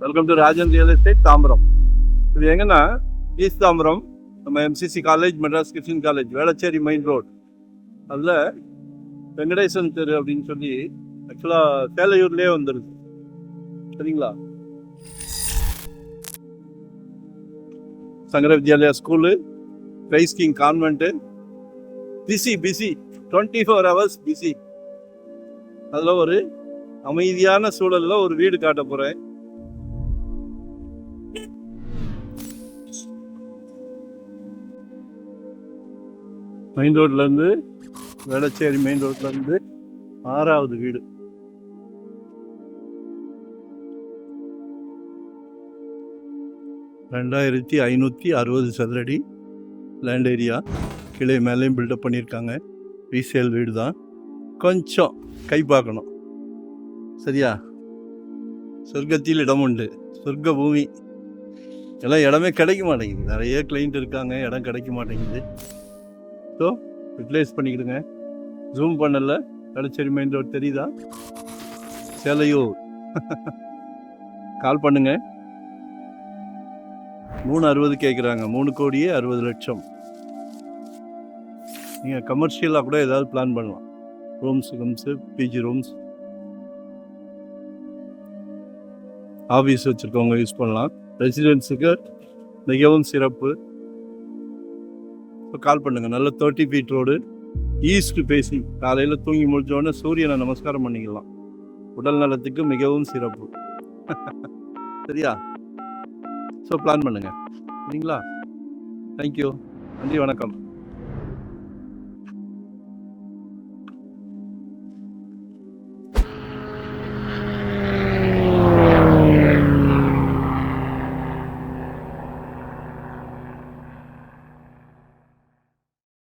Welcome to Rajan real estate Tambaram. இது எங்கன்னா east Tambaram, நம்ம MCC college, Madras Christian college, Velachery main road. அதில் வெங்கடேசன் தெரு அப்படின்னு சொல்லி ஆக்சுவலாக சேலையூர்லேயே வந்துடுது. சரிங்களா? Sankara Vidyalaya school, Christ King convent, busy 24 hours busy. அதில் ஒரு அமைதியான சூழலில் ஒரு வீடு காட்ட போகிறேன். மெயின் ரோட்லேருந்து, வேளச்சேரி மெயின் ரோட்லேருந்து 6வது வீடு. $2560 சதுரடி லேண்ட் ஏரியா. கீழே மேலேயும் பில்டப் பண்ணியிருக்காங்க. ரீசேல் வீடு தான். கொஞ்சம் கை பார்க்கணும். சரியா? சொர்க்கத்தில் இடம் உண்டு, சொர்க்க பூமி. எல்லாம் இடமே கிடைக்க மாட்டேங்குது. நிறைய கிளைண்ட் இருக்காங்க, இடம் கிடைக்க மாட்டேங்குது. So utilise பண்ணிக்கிடுங்க. ஜூம் பண்ணல, வேளச்சேரி மெயின் ரோடு தெரியுதா? சேலையூர். கால் பண்ணுங்க. 360 கேட்குறாங்க. 3,60,00,000. நீங்கள் கமர்ஷியலாக கூட ஏதாவது பிளான் பண்ணலாம். ரூம்ஸு, பிஜி ரூம்ஸ், ஆஃபீஸ் வச்சுருக்கவங்க யூஸ் பண்ணலாம். ரெசிடென்ஸுக்கு மிகவும் சிறப்பு. இப்போ கால் பண்ணுங்கள். நல்ல 30 feet ரோடு, ஈஸ்ட் பேசி. காலையில் தூங்கி முடிச்சோடனே சூரியனை நமஸ்காரம் பண்ணிக்கலாம். உடல் நலத்துக்கு மிகவும் சிறப்பு. சரியா? ஸோ பிளான் பண்ணுங்கள். சரிங்களா? தேங்க்யூ. நன்றி, வணக்கம்.